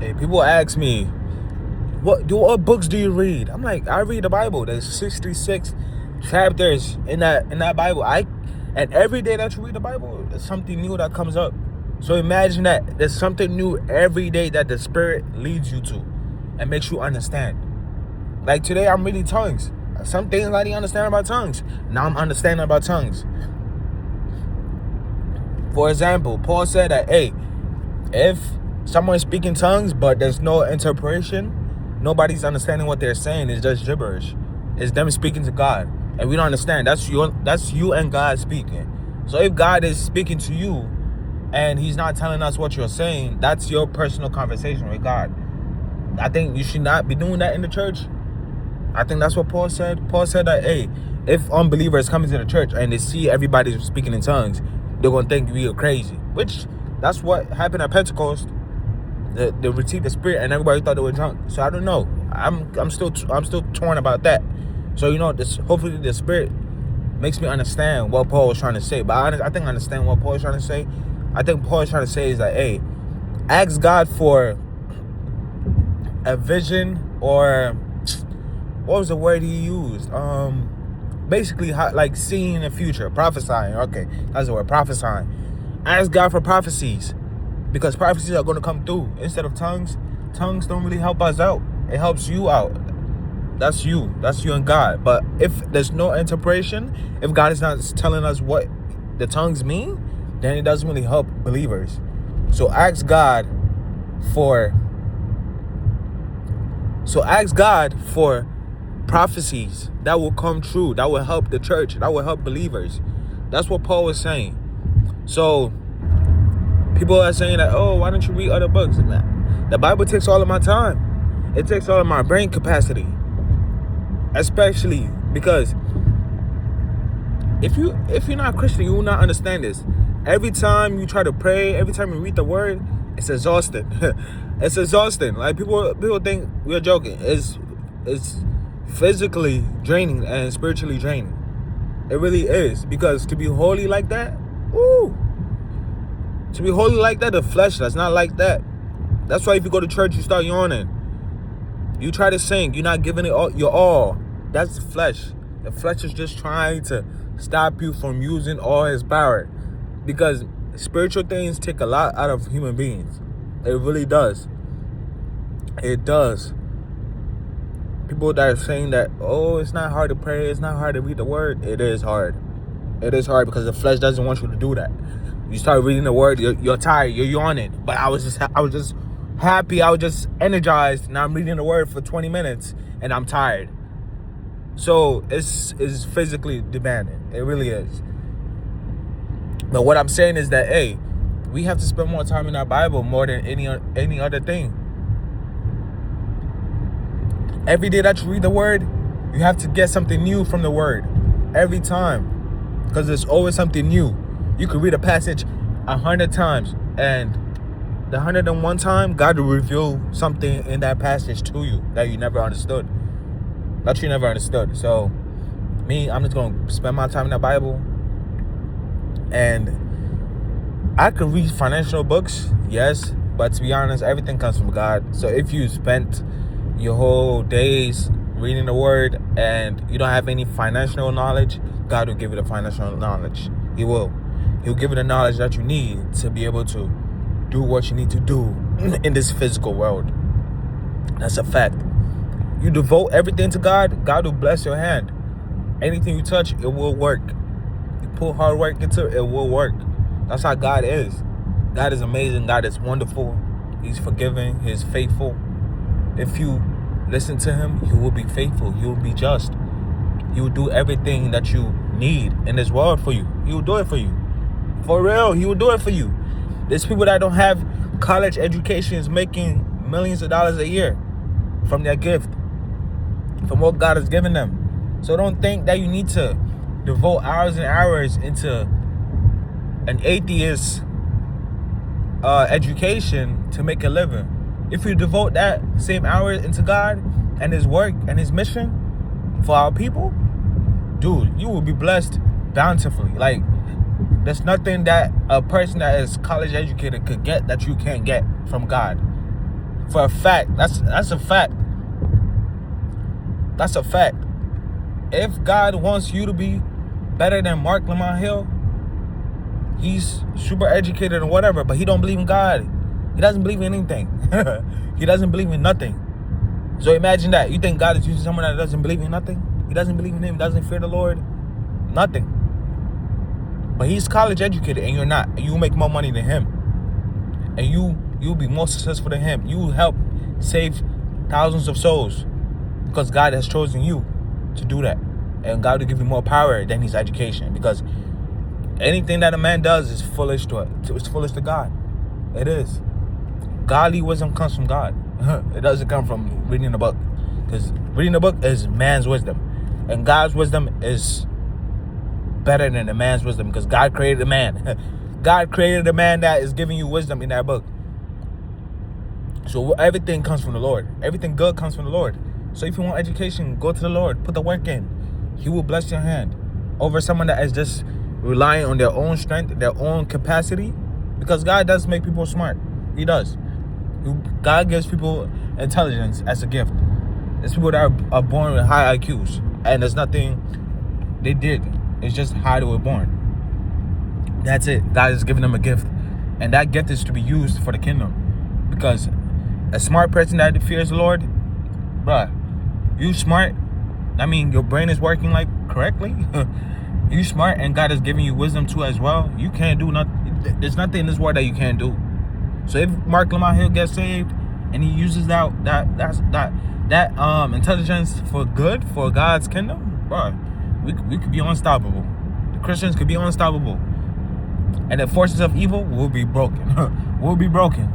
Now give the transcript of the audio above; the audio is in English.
Hey, people ask me, what books do you read? I'm like, I read the Bible. There's 66 chapters in that Bible. And every day that you read the Bible, there's something new that comes up. So imagine that there's something new every day that the Spirit leads you to and makes you understand. Like today, I'm reading tongues. Some things I didn't understand about tongues. Now I'm understanding about tongues. For example, Paul said that, hey, if someone's speaking tongues but there's no interpretation, nobody's understanding what they're saying. It's just gibberish. It's them speaking to God, and we don't understand. That's you and God speaking. So if God is speaking to you and he's not telling us what you're saying, that's your personal conversation with God. I think you should not be doing that in the church. I think that's what Paul said. Paul said that, hey, if unbelievers come into the church and they see everybody speaking in tongues, they're going to think we are crazy. Which, that's what happened at Pentecost. They received the Spirit and everybody thought they were drunk. So I don't know. I'm still torn about that. So, hopefully the Spirit makes me understand what Paul was trying to say. But I think I understand what Paul is trying to say. I think Paul is trying to say is that, hey, ask God for a vision, or what was the word he used? Basically, like seeing the future, prophesying. Okay, that's the word, prophesying. Ask God for prophecies, because prophecies are going to come through instead of tongues. Tongues don't really help us out. It helps you out. That's you and God. But if there's no interpretation, if God is not telling us what the tongues mean, then it doesn't really help believers. So ask God for prophecies that will come true, that will help the church, that will help believers. That's what Paul was saying. So people are saying that, oh, why don't you read other books? The Bible takes all of my time. It takes all of my brain capacity. Especially because if you're not Christian, you will not understand this. Every time you try to pray, every time you read the word, it's exhausting. It's exhausting. Like people think we're joking. It's physically draining and spiritually draining. It really is, because to be holy like that, the flesh that's not like that. That's why if you go to church, you start yawning. You try to sing, you're not giving it all, your all. That's the flesh. The flesh is just trying to stop you from using all his power, because spiritual things take a lot out of human beings. It really does. It does. People that are saying that, oh, it's not hard to pray, it's not hard to read the word. It is hard. It is hard, because the flesh doesn't want you to do that. You start reading the word, you're tired, you're yawning. But I was just happy, I was just energized. Now I'm reading the word for 20 minutes and I'm tired. So it's physically demanding. It really is. But what I'm saying is that, hey, we have to spend more time in our Bible more than any other thing. Every day that you read the word, you have to get something new from the word. Every time. Because there's always something new. You could read a passage 100 times, and the 101 time, God will reveal something in that passage to you that you never understood. So, me, I'm just going to spend my time in the Bible. And I could read financial books, yes, but to be honest, everything comes from God. So if you spent your whole days reading the word and you don't have any financial knowledge, God will give you the financial knowledge. He will. He'll give you the knowledge that you need to be able to do what you need to do in this physical world. That's a fact. You devote everything to God, God will bless your hand. Anything you touch, it will work. You put hard work into it, it will work. That's how God is. God is amazing. God is wonderful. He's forgiving. He's faithful. If you listen to him, he will be faithful. He will be just. He will do everything that you need in this world for you. He will do it for you. For real, he will do it for you. There's people that don't have college educations making millions of dollars a year from their gift, from what God has given them. So don't think that you need to devote hours and hours into an atheist education to make a living. If you devote that same hours into God and his work and his mission for our people, dude, you will be blessed bountifully. Like, there's nothing that a person that is college educated could get that you can't get from God. For a fact. That's a fact. That's a fact. If God wants you to be better than Mark Lamont Hill, he's super educated and whatever, but he don't believe in God. He doesn't believe in anything. He doesn't believe in nothing. So imagine that. You think God is using someone that doesn't believe in nothing? He doesn't believe in him. He doesn't fear the Lord. Nothing. But he's college educated and you're not. And you make more money than him. And you'll be more successful than him. You help save thousands of souls because God has chosen you to do that. And God will give you more power than his education, because anything that a man does is foolish it's foolish to God. It is. Godly wisdom comes from God. It doesn't come from reading a book, because reading a book is man's wisdom, and God's wisdom is better than a man's wisdom, because God created a man. God created a man that is giving you wisdom in that book. So everything comes from the Lord. Everything good comes from the Lord. So if you want education, go to the Lord. Put the work in. He will bless your hand over someone that is just relying on their own strength, their own capacity, because God does make people smart. He does. God gives people intelligence as a gift. There's people that are born with high IQs, and there's nothing they did. It's just how they were born. That's it. God is giving them a gift, and that gift is to be used for the kingdom. Because a smart person that fears the Lord, bruh, you smart. I mean, your brain is working like correctly. You smart, and God is giving you wisdom too as well. You can't do nothing. There's nothing in this world that you can't do. So if Mark Lamont Hill gets saved and he uses that intelligence for good, for God's kingdom, bro, we could be unstoppable. The Christians could be unstoppable, and the forces of evil will be broken. We'll be broken.